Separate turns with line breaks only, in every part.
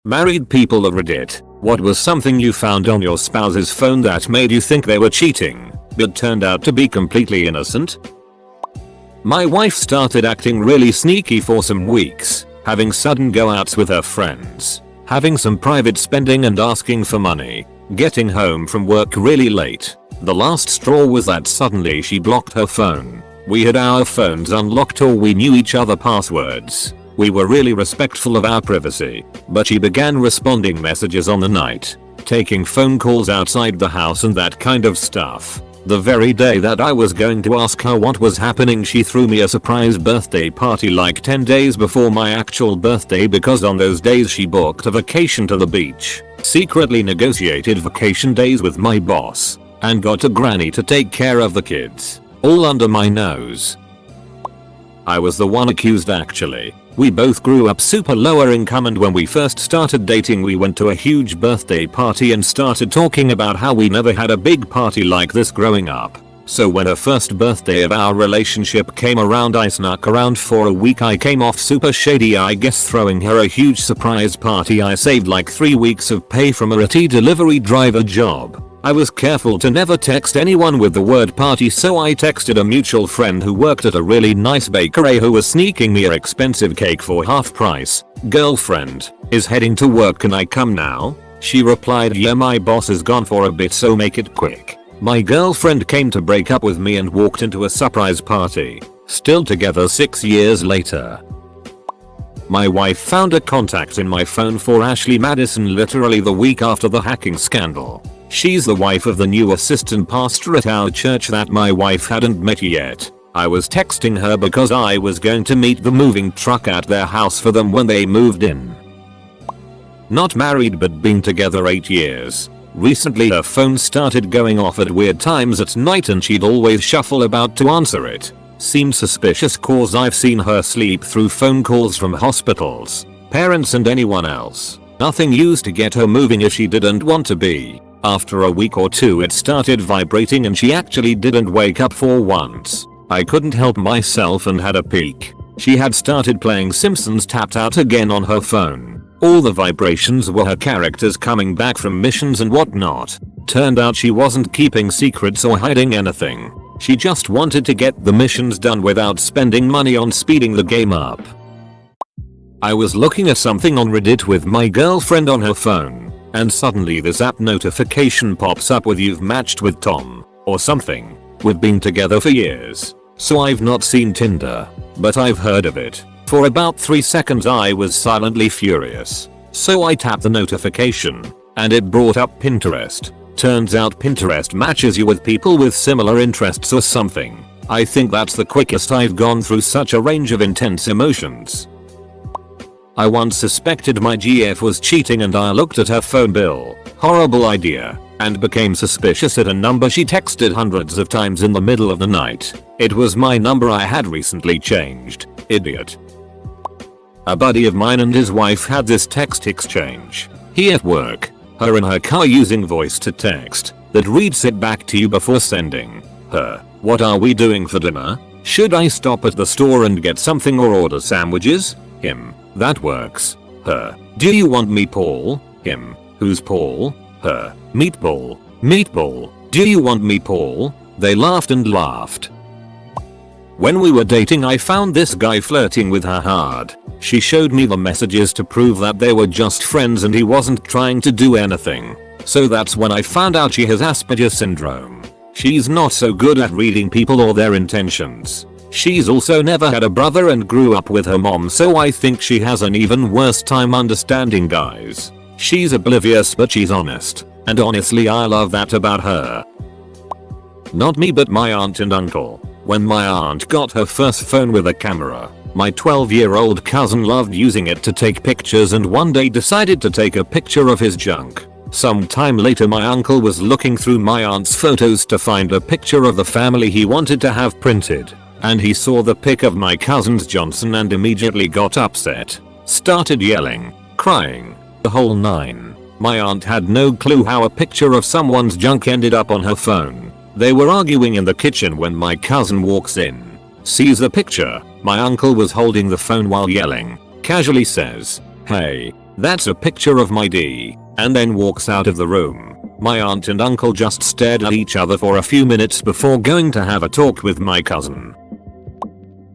Married people of Reddit, what was something you found on your spouse's phone that made you think they were cheating, but turned out to be completely innocent? My wife started acting really sneaky for some weeks, having sudden go-outs with her friends, having some private spending and asking for money, getting home from work really late. The last straw was that suddenly she blocked her phone. We had our phones unlocked or we knew each other passwords. We were really respectful of our privacy, but she began responding messages on the night, taking phone calls outside the house and that kind of stuff. The very day that I was going to ask her what was happening, she threw me a surprise birthday party like 10 days before my actual birthday because on those days she booked a vacation to the beach, secretly negotiated vacation days with my boss, and got a granny to take care of the kids, all under my nose. I was the one accused actually. We both grew up super lower income, and when we first started dating we went to a huge birthday party and started talking about how we never had a big party like this growing up. So when her first birthday of our relationship came around, I snuck around for a week. I came off super shady, I guess, throwing her a huge surprise party. I saved like 3 weeks of pay from a tea delivery driver job. I was careful to never text anyone with the word party, so I texted a mutual friend who worked at a really nice bakery who was sneaking me an expensive cake for half price. "Girlfriend, is heading to work, can I come now?" She replied, "Yeah, my boss is gone for a bit, so make it quick." My girlfriend came to break up with me and walked into a surprise party. Still together 6 years later. My wife found a contact in my phone for Ashley Madison literally the week after the hacking scandal. She's the wife of the new assistant pastor at our church that my wife hadn't met yet. I was texting her because I was going to meet the moving truck at their house for them when they moved in. Not married but been together 8 years. Recently her phone started going off at weird times at night and she'd always shuffle about to answer it. Seemed suspicious cause I've seen her sleep through phone calls from hospitals, parents and anyone else. Nothing used to get her moving if she didn't want to be. After a week or two it started vibrating and she actually didn't wake up for once. I couldn't help myself and had a peek. She had started playing Simpsons Tapped Out again on her phone. All the vibrations were her characters coming back from missions and whatnot. Turned out she wasn't keeping secrets or hiding anything. She just wanted to get the missions done without spending money on speeding the game up. I was looking at something on Reddit with my girlfriend on her phone, and suddenly this app notification pops up with "You've matched with Tom" or something. We've been together for years, so I've not seen Tinder, but I've heard of it. For about 3 seconds I was silently furious. So I tapped the notification, and it brought up Pinterest. Turns out Pinterest matches you with people with similar interests or something. I think that's the quickest I've gone through such a range of intense emotions. I once suspected my GF was cheating and I looked at her phone bill, horrible idea, and became suspicious at a number she texted hundreds of times in the middle of the night. It was my number I had recently changed. Idiot. A buddy of mine and his wife had this text exchange. He at work, her in her car using voice to text that reads it back to you before sending. Her, "What are we doing for dinner? Should I stop at the store and get something or order sandwiches?" Him, "That works." Her, "Do you want meatball?" Him, "Who's Paul?" Her, "Meatball. Meatball. Do you want meatball?" They laughed and laughed. When we were dating I found this guy flirting with her hard. She showed me the messages to prove that they were just friends and he wasn't trying to do anything. So that's when I found out she has Asperger's syndrome. She's not so good at reading people or their intentions. She's also never had a brother and grew up with her mom, so I think she has an even worse time understanding guys. She's oblivious but she's honest, and honestly I love that about her. Not me but my aunt and uncle. When my aunt got her first phone with a camera, my 12-year-old cousin loved using it to take pictures and one day decided to take a picture of his junk. Some time later my uncle was looking through my aunt's photos to find a picture of the family he wanted to have printed. And he saw the pic of my cousin's Johnson and immediately got upset. Started yelling, crying, the whole nine. My aunt had no clue how a picture of someone's junk ended up on her phone. They were arguing in the kitchen when my cousin walks in. Sees the picture. My uncle was holding the phone while yelling. Casually says, "Hey, "That's a picture of my D," and then walks out of the room. My aunt and uncle just stared at each other for a few minutes before going to have a talk with my cousin.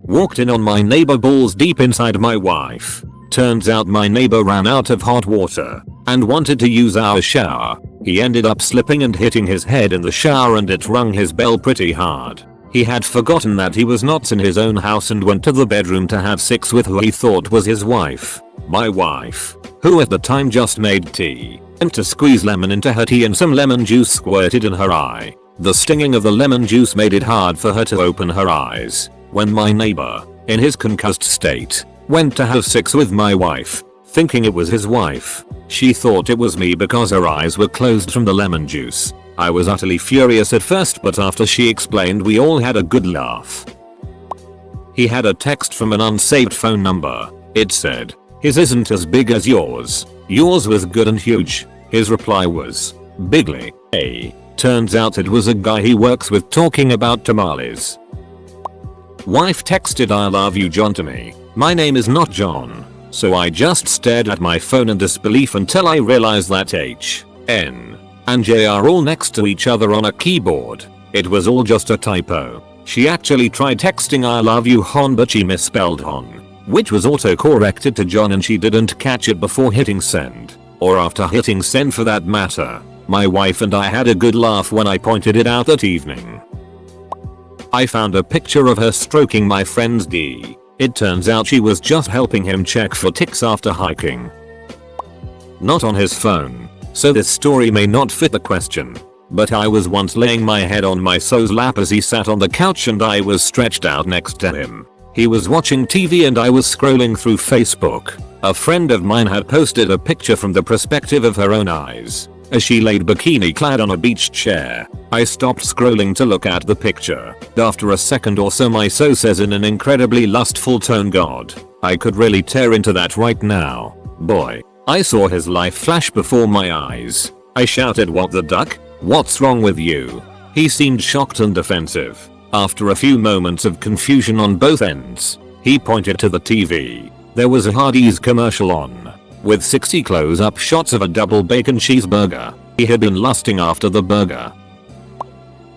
Walked in on my neighbor balls deep inside my wife. Turns out my neighbor ran out of hot water and wanted to use our shower. He ended up slipping and hitting his head in the shower, and it rung his bell pretty hard. He had forgotten that he was not in his own house and went to the bedroom to have sex with who he thought was his wife. My wife, who at the time just made tea, went to squeeze lemon into her tea and some lemon juice squirted in her eye. The stinging of the lemon juice made it hard for her to open her eyes. When my neighbor, in his concussed state, went to have sex with my wife, thinking it was his wife, she thought it was me because her eyes were closed from the lemon juice. I was utterly furious at first, but after she explained, we all had a good laugh. He had a text from an unsaved phone number. It said, "His isn't as big as yours. Yours was good and huge." His reply was, "Bigly, eh?" Turns out it was a guy he works with talking about tamales. Wife texted "I love you John" to me. My name is not John, so I just stared at my phone in disbelief until I realized that H, N, and J are all next to each other on a keyboard. It was all just a typo. She actually tried texting "I love you Hon," but she misspelled Hon, which was auto-corrected to John, and she didn't catch it before hitting send, or after hitting send for that matter. My wife and I had a good laugh when I pointed it out that evening. I found a picture of her stroking my friend's D. It turns out she was just helping him check for ticks after hiking. Not on his phone, so this story may not fit the question. But I was once laying my head on my so's lap as he sat on the couch and I was stretched out next to him. He was watching TV and I was scrolling through Facebook. A friend of mine had posted a picture from the perspective of her own eyes, as she laid bikini clad on a beach chair. I stopped scrolling to look at the picture. After a second or so, my so says in an incredibly lustful tone, "God, I could really tear into that right now." Boy, I saw his life flash before my eyes. I shouted, "What the duck? What's wrong with you?" He seemed shocked and defensive. After a few moments of confusion on both ends, he pointed to the TV. There was a Hardee's commercial on, with 60 close-up shots of a double bacon cheeseburger. He had been lusting after the burger.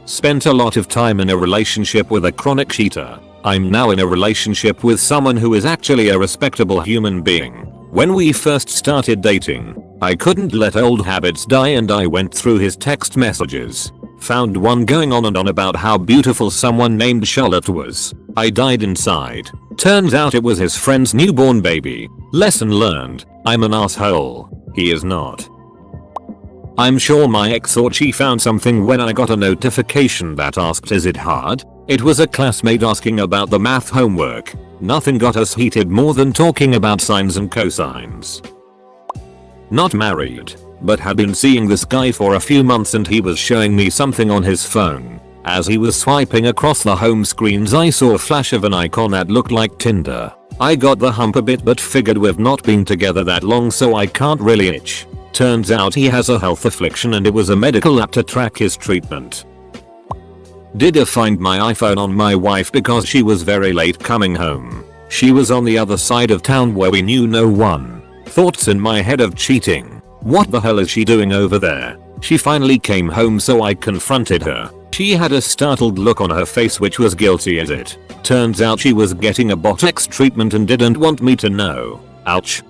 Spent a lot of time in a relationship with a chronic cheater. I'm now in a relationship with someone who is actually a respectable human being. When we first started dating, I couldn't let old habits die and I went through his text messages. Found one going on and on about how beautiful someone named Charlotte was. I died inside. Turns out it was his friend's newborn baby. Lesson learned. I'm an asshole. He is not. I'm sure my ex thought she found something when I got a notification that asked, "Is it hard?" It was a classmate asking about the math homework. Nothing got us heated more than talking about sines and cosines. Not married, but had been seeing this guy for a few months and he was showing me something on his phone. As he was swiping across the home screens, I saw a flash of an icon that looked like Tinder. I got the hump a bit but figured we've not been together that long so I can't really itch. Turns out he has a health affliction and it was a medical app to track his treatment. Did I find my iPhone on my wife because she was very late coming home. She was on the other side of town where we knew no one. Thoughts in my head of cheating. What the hell is she doing over there? She finally came home so I confronted her. She had a startled look on her face which was guilty as it. Turns out she was getting a Botox treatment and didn't want me to know. Ouch.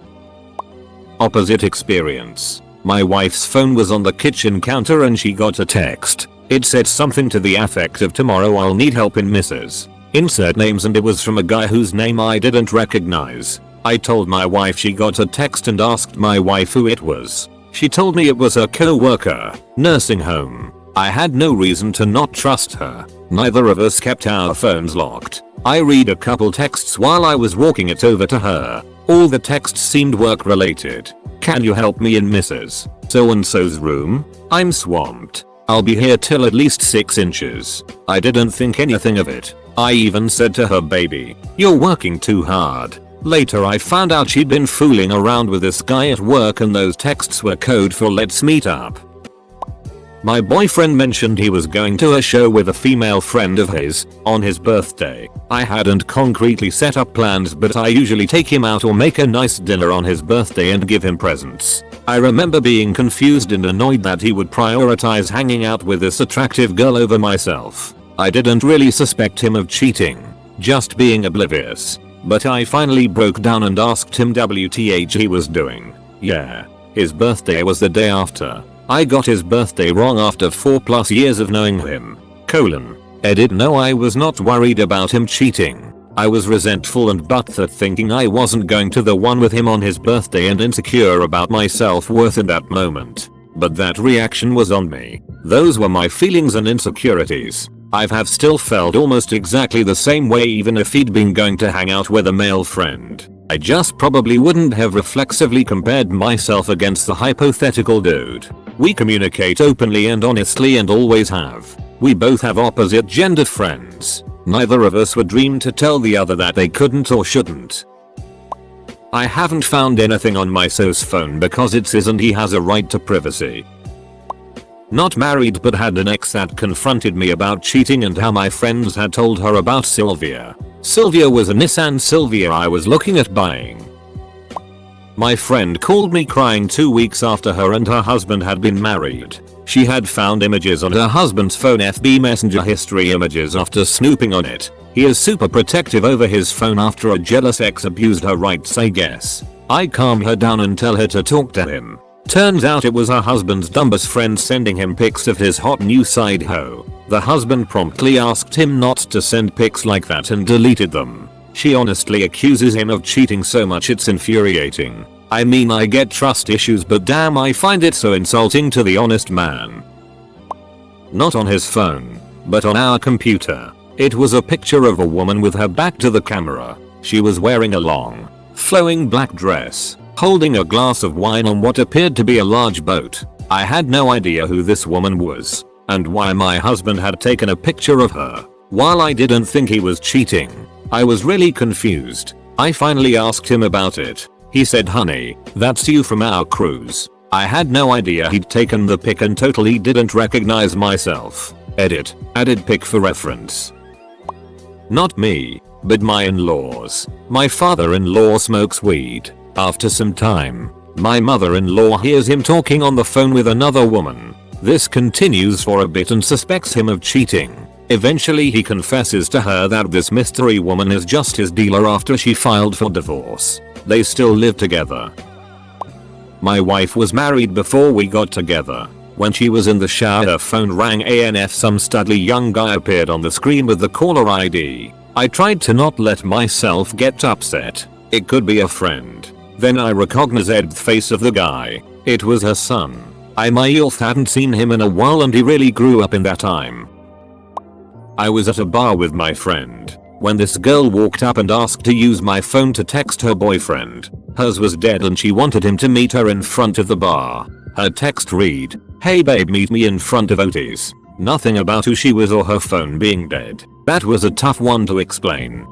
Opposite experience. My wife's phone was on the kitchen counter and she got a text. It said something to the effect of, "Tomorrow I'll need help in Mrs. Insert names," and it was from a guy whose name I didn't recognize. I told my wife she got a text and asked my wife who it was. She told me it was her co-worker, nursing home. I had no reason to not trust her. Neither of us kept our phones locked. I read a couple texts while I was walking it over to her. All the texts seemed work related. "Can you help me in Mrs. So-and-so's room? I'm swamped. I'll be here till at least 6 inches." I didn't think anything of it. I even said to her, "Baby, you're working too hard." Later I found out she'd been fooling around with this guy at work and those texts were code for "let's meet up." My boyfriend mentioned he was going to a show with a female friend of his on his birthday. I hadn't concretely set up plans, but I usually take him out or make a nice dinner on his birthday and give him presents. I remember being confused and annoyed that he would prioritize hanging out with this attractive girl over myself. I didn't really suspect him of cheating, just being oblivious. But I finally broke down and asked him WTH he was doing. Yeah, his birthday was the day after. I got his birthday wrong after 4+ years of knowing him. Edit no, I was not worried about him cheating. I was resentful and butthurt, thinking I wasn't going to the one with him on his birthday and insecure about my self-worth in that moment. But that reaction was on me. Those were my feelings and insecurities. I've still felt almost exactly the same way even if he'd been going to hang out with a male friend. I just probably wouldn't have reflexively compared myself against the hypothetical dude. We communicate openly and honestly and always have. We both have opposite gendered friends. Neither of us would dream to tell the other that they couldn't or shouldn't. I haven't found anything on my SOS phone because it's his and he has a right to privacy. Not married, but had an ex that confronted me about cheating and how my friends had told her about Sylvia. Sylvia was a Nissan Silvia I was looking at buying. My friend called me crying 2 weeks after her and her husband had been married. She had found images on her husband's phone, FB Messenger history images, after snooping on it. He is super protective over his phone after a jealous ex abused her rights, I guess. I calm her down and tell her to talk to him. Turns out it was her husband's dumbest friend sending him pics of his hot new side hoe. The husband promptly asked him not to send pics like that and deleted them. She honestly accuses him of cheating so much it's infuriating. I mean, I get trust issues, but damn, I find it so insulting to the honest man. Not on his phone, but on our computer. It was a picture of a woman with her back to the camera. She was wearing a long, flowing black dress, holding a glass of wine on what appeared to be a large boat. I had no idea who this woman was, and why my husband had taken a picture of her. While I didn't think he was cheating, I was really confused. I finally asked him about it. He said, "Honey, that's you from our cruise." I had no idea he'd taken the pic and totally didn't recognize myself. Edit, added pic for reference. Not me, but my in-laws. My father-in-law smokes weed. After some time, my mother-in-law hears him talking on the phone with another woman. This continues for a bit and suspects him of cheating. Eventually he confesses to her that this mystery woman is just his dealer after she filed for divorce. They still live together. My wife was married before we got together. When she was in the shower, her phone rang ANF. Some studly young guy appeared on the screen with the caller ID. I tried to not let myself get upset. It could be a friend. Then I recognized the face of the guy. It was her son. I myself hadn't seen him in a while and he really grew up in that time. I was at a bar with my friend when this girl walked up and asked to use my phone to text her boyfriend. Hers was dead and she wanted him to meet her in front of the bar. Her text read, "Hey babe, meet me in front of Otis." Nothing about who she was or her phone being dead. That was a tough one to explain.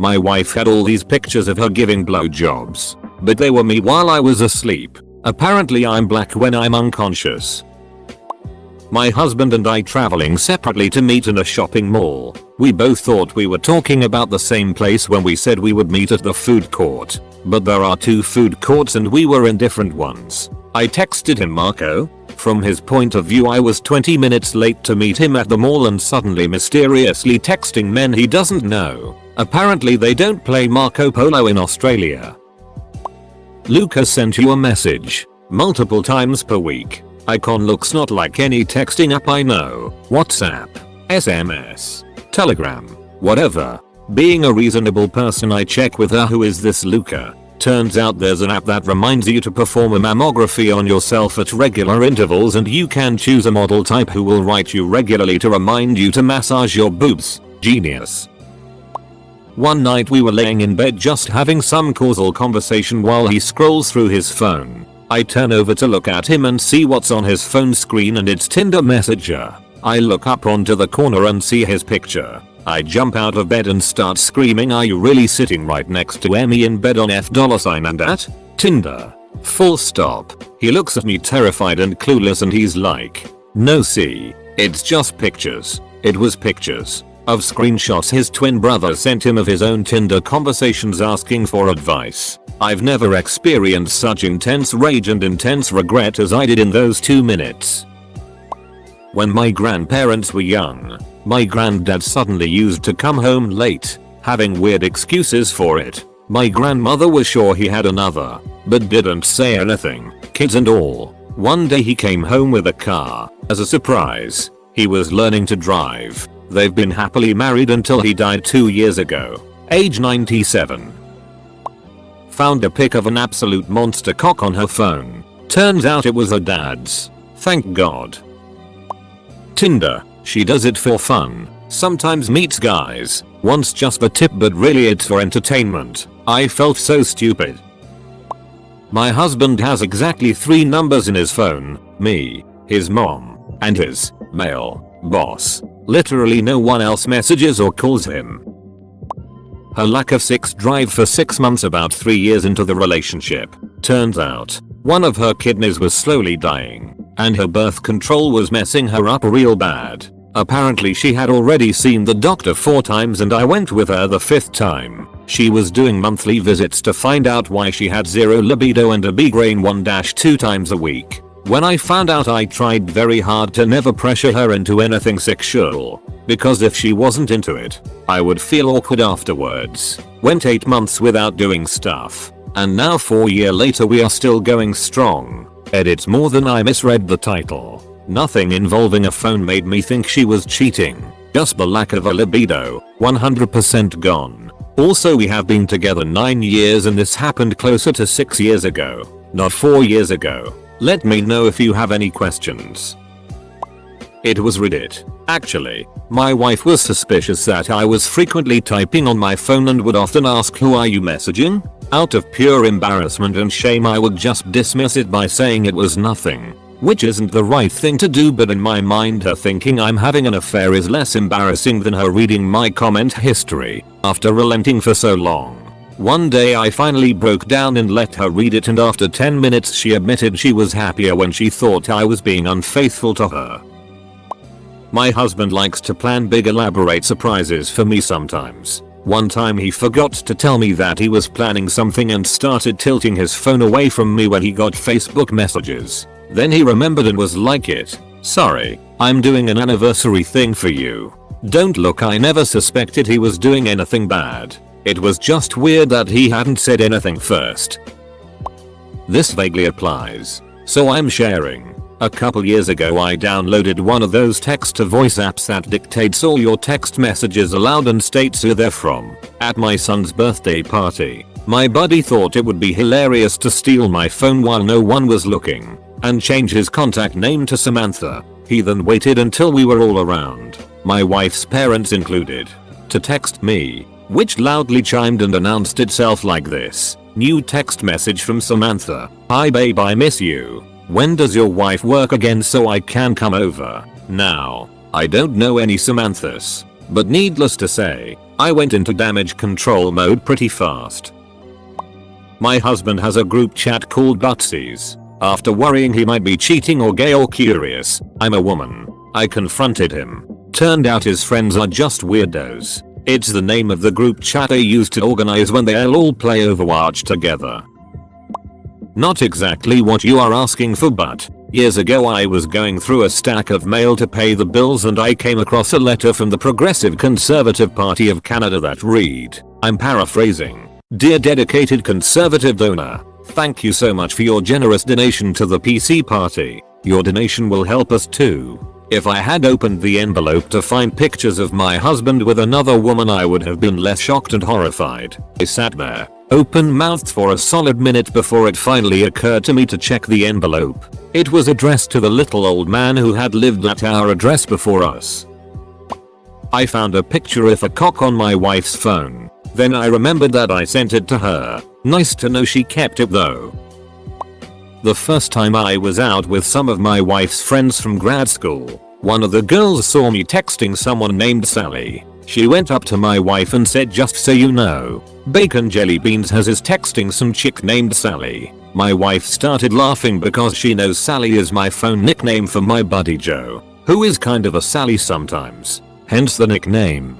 My wife had all these pictures of her giving blowjobs, but they were me while I was asleep. Apparently I'm black when I'm unconscious. My husband and I traveling separately to meet in a shopping mall. We both thought we were talking about the same place when we said we would meet at the food court. But there are 2 food courts and we were in different ones. I texted him Marco. From his point of view, I was 20 minutes late to meet him at the mall and suddenly mysteriously texting men he doesn't know. Apparently they don't play Marco Polo in Australia. Luca sent you a message multiple times per week. Icon looks not like any texting app I know. WhatsApp, SMS, Telegram, whatever. Being a reasonable person, I check with her, who is this Luca? Turns out there's an app that reminds you to perform a mammography on yourself at regular intervals, and you can choose a model type who will write you regularly to remind you to massage your boobs. Genius. One night we were laying in bed just having some causal conversation while he scrolls through his phone. I turn over to look at him and see what's on his phone screen, and it's Tinder Messenger. I look up onto the corner and see his picture. I jump out of bed and start screaming, "Are you really sitting right next to Emmy in bed on $? And at Tinder? Full stop. He looks at me terrified and clueless and he's like, "No, see, it's just pictures." It was pictures of screenshots his twin brother sent him of his own Tinder conversations asking for advice. I've never experienced such intense rage and intense regret as I did in those 2 minutes. When my grandparents were young, my granddad suddenly used to come home late, having weird excuses for it. My grandmother was sure he had another, but didn't say anything, kids and all. One day he came home with a car. As a surprise, he was learning to drive. They've been happily married until he died 2 years ago, age 97. Found a pic of an absolute monster cock on her phone. Turns out it was her dad's. Thank God. Tinder. She does it for fun. Sometimes meets guys. Wants just the tip but really it's for entertainment. I felt so stupid. My husband has exactly 3 numbers in his phone. Me, his mom, and his male boss. Literally no one else messages or calls him. Her lack of sex drive for 6 months about 3 years into the relationship. Turns out, one of her kidneys was slowly dying, and her birth control was messing her up real bad. Apparently she had already seen the doctor 4 times and I went with her the 5th time. She was doing monthly visits to find out why she had zero libido and a migraine 1-2 times a week. When I found out I tried very hard to never pressure her into anything sexual, because if she wasn't into it, I would feel awkward afterwards. Went 8 months without doing stuff, and now 4 years later we are still going strong. Edits more than I misread the title. Nothing involving a phone made me think she was cheating, just the lack of a libido, 100% gone. Also we have been together 9 years and this happened closer to 6 years ago, not 4 years ago. Let me know if you have any questions. It was Reddit. Actually, my wife was suspicious that I was frequently typing on my phone and would often ask, "Who are you messaging?" Out of pure embarrassment and shame I would just dismiss it by saying it was nothing. Which isn't the right thing to do, but in my mind her thinking I'm having an affair is less embarrassing than her reading my comment history after relenting for so long. One day I finally broke down and let her read it, and after 10 minutes she admitted she was happier when she thought I was being unfaithful to her. My husband likes to plan big elaborate surprises for me sometimes. One time he forgot to tell me that he was planning something and started tilting his phone away from me when he got Facebook messages. Then he remembered and was like, "Sorry, I'm doing an anniversary thing for you. Don't look." I never suspected he was doing anything bad. It was just weird that he hadn't said anything first. This vaguely applies, so I'm sharing. A couple years ago I downloaded one of those text to voice apps that dictates all your text messages aloud and states who they're from. At my son's birthday party, my buddy thought it would be hilarious to steal my phone while no one was looking and change his contact name to Samantha. He then waited until we were all around, my wife's parents included, to text me, which loudly chimed and announced itself like this. New text message from Samantha. "Hi babe, I miss you. When does your wife work again so I can come over?" Now, I don't know any Samanthas, but needless to say, I went into damage control mode pretty fast. My husband has a group chat called Butsies. After worrying he might be cheating or gay or curious, I'm a woman, I confronted him. Turned out his friends are just weirdos. It's the name of the group chat they use to organize when they'll all play Overwatch together. Not exactly what you are asking for, but years ago I was going through a stack of mail to pay the bills and I came across a letter from the Progressive Conservative Party of Canada that read, I'm paraphrasing, "Dear dedicated conservative donor, thank you so much for your generous donation to the PC party. Your donation will help us too." If I had opened the envelope to find pictures of my husband with another woman I would have been less shocked and horrified. I sat there, open-mouthed for a solid minute before it finally occurred to me to check the envelope. It was addressed to the little old man who had lived at our address before us. I found a picture of a cock on my wife's phone. Then I remembered that I sent it to her. Nice to know she kept it though. The first time I was out with some of my wife's friends from grad school, one of the girls saw me texting someone named Sally. She went up to my wife and said, "Just so you know, Bacon Jelly Beans has is texting some chick named Sally." My wife started laughing because she knows Sally is my phone nickname for my buddy Joe, who is kind of a Sally sometimes, hence the nickname.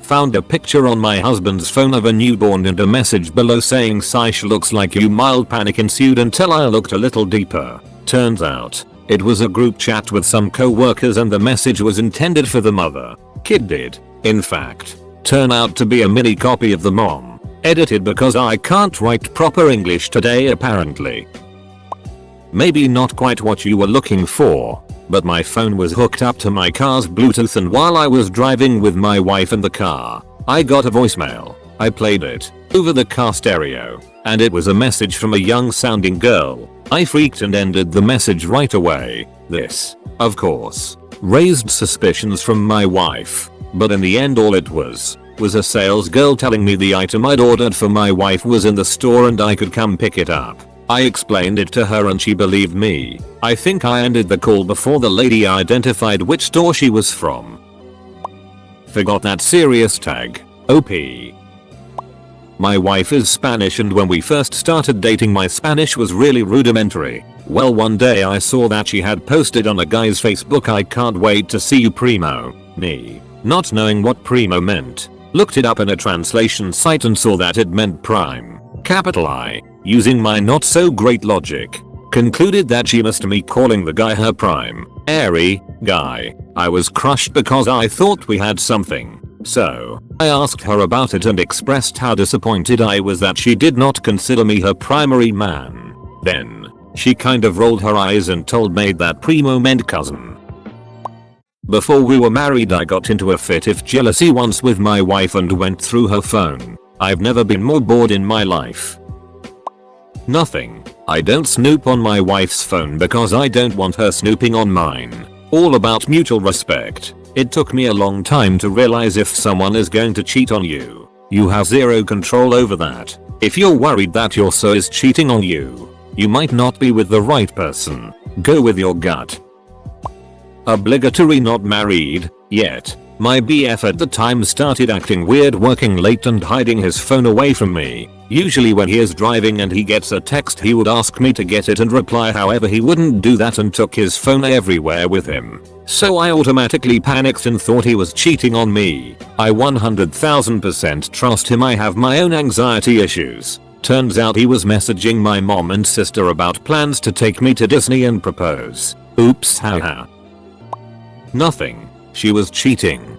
Found a picture on my husband's phone of a newborn and a message below saying "Saish looks like you." Mild panic ensued until I looked a little deeper. Turns out, it was a group chat with some co-workers and the message was intended for the mother. Kid did, in fact, turn out to be a mini copy of the mom. Edited because I can't write proper English today apparently. Maybe not quite what you were looking for, but my phone was hooked up to my car's Bluetooth and while I was driving with my wife in the car, I got a voicemail. I played it over the car stereo, and it was a message from a young sounding girl. I freaked and ended the message right away. This, of course, raised suspicions from my wife, but in the end all it was a sales girl telling me the item I'd ordered for my wife was in the store and I could come pick it up. I explained it to her and she believed me. I think I ended the call before the lady identified which store she was from. Forgot that serious tag. OP. My wife is Spanish and when we first started dating my Spanish was really rudimentary. Well, one day I saw that she had posted on a guy's Facebook, "I can't wait to see you primo." Me, not knowing what primo meant, looked it up in a translation site and saw that it meant prime. Capital I, using my not so great logic, concluded that she must be calling the guy her prime, airy, guy. I was crushed because I thought we had something. So, I asked her about it and expressed how disappointed I was that she did not consider me her primary man. Then, she kind of rolled her eyes and told me that primo meant cousin. Before we were married I got into a fit of jealousy once with my wife and went through her phone. I've never been more bored in my life. Nothing. I don't snoop on my wife's phone because I don't want her snooping on mine. All about mutual respect. It took me a long time to realize if someone is going to cheat on you, you have zero control over that. If you're worried that your so is cheating on you, you might not be with the right person. Go with your gut. Obligatory not married yet. My BF at the time started acting weird, working late and hiding his phone away from me. Usually when he is driving and he gets a text he would ask me to get it and reply, however he wouldn't do that and took his phone everywhere with him. So I automatically panicked and thought he was cheating on me. I 100,000% trust him. I have my own anxiety issues. Turns out he was messaging my mom and sister about plans to take me to Disney and propose. Oops, haha. Nothing. She was cheating.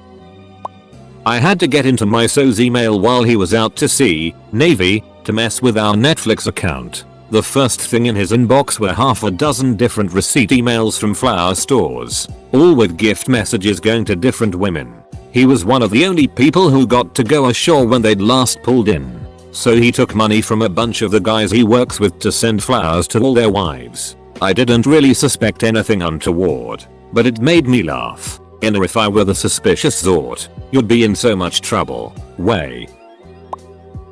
I had to get into my so's email while he was out to sea, Navy, to mess with our Netflix account. The first thing in his inbox were half a dozen different receipt emails from flower stores, all with gift messages going to different women. He was one of the only people who got to go ashore when they'd last pulled in. So he took money from a bunch of the guys he works with to send flowers to all their wives. I didn't really suspect anything untoward, but it made me laugh. If I were the suspicious sort, you'd be in so much trouble. Way.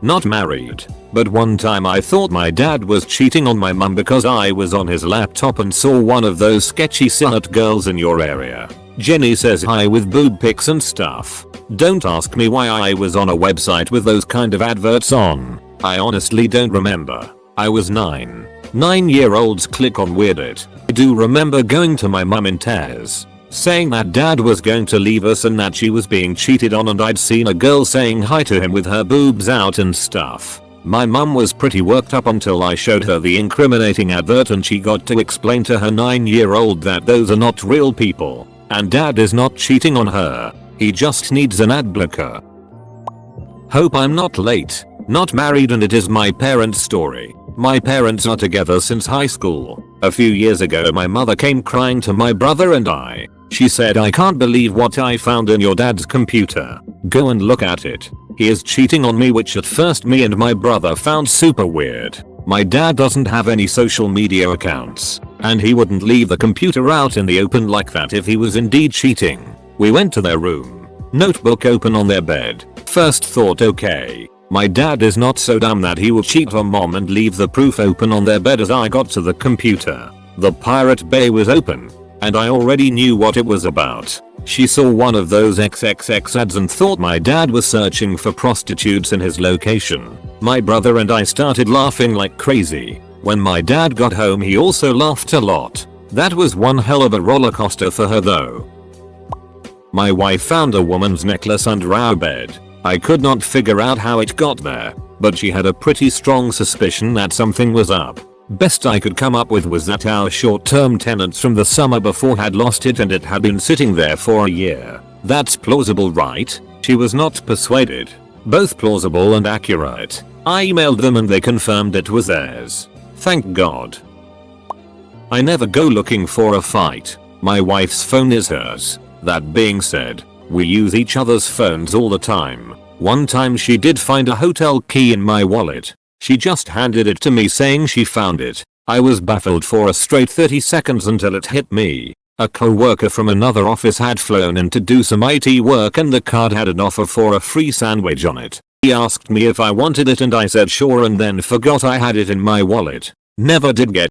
Not married, but one time I thought my dad was cheating on my mum because I was on his laptop and saw one of those sketchy slut girls in your area. Jenny says hi with boob pics and stuff. Don't ask me why I was on a website with those kind of adverts on. I honestly don't remember. I was 9. 9-year-olds click on Weirdit. I do remember going to my mum in tears, saying that dad was going to leave us and that she was being cheated on, and I'd seen a girl saying hi to him with her boobs out and stuff. My mum was pretty worked up until I showed her the incriminating advert and she got to explain to her 9-year-old that those are not real people and dad is not cheating on her. He just needs an ad blocker. Hope I'm not late. Not married and it is my parents' story. My parents are together since high school. A few years ago my mother came crying to my brother and I. She said, "I can't believe what I found in your dad's computer. Go and look at it. He is cheating on me," which at first me and my brother found super weird. My dad doesn't have any social media accounts, and he wouldn't leave the computer out in the open like that if he was indeed cheating. We went to their room. Notebook open on their bed. First thought, okay, my dad is not so dumb that he would cheat on mom and leave the proof open on their bed. As I got to the computer, the Pirate Bay was open. and I already knew what it was about. She saw one of those XXX ads and thought my dad was searching for prostitutes in his location. My brother and I started laughing like crazy. When my dad got home he also laughed a lot. That was one hell of a roller coaster for her though. My wife found a woman's necklace under our bed. I could not figure out how it got there, but she had a pretty strong suspicion that something was up. Best I could come up with was that our short-term tenants from the summer before had lost it and it had been sitting there for a year. That's plausible, right? She was not persuaded. Both plausible and accurate. I emailed them and they confirmed it was theirs. Thank God. I never go looking for a fight. My wife's phone is hers. That being said, we use each other's phones all the time. One time she did find a hotel key in my wallet. She just handed it to me saying she found it. I was baffled for a straight 30 seconds until it hit me. A co-worker from another office had flown in to do some IT work and the card had an offer for a free sandwich on it. He asked me if I wanted it and I said sure and then forgot I had it in my wallet. Never did get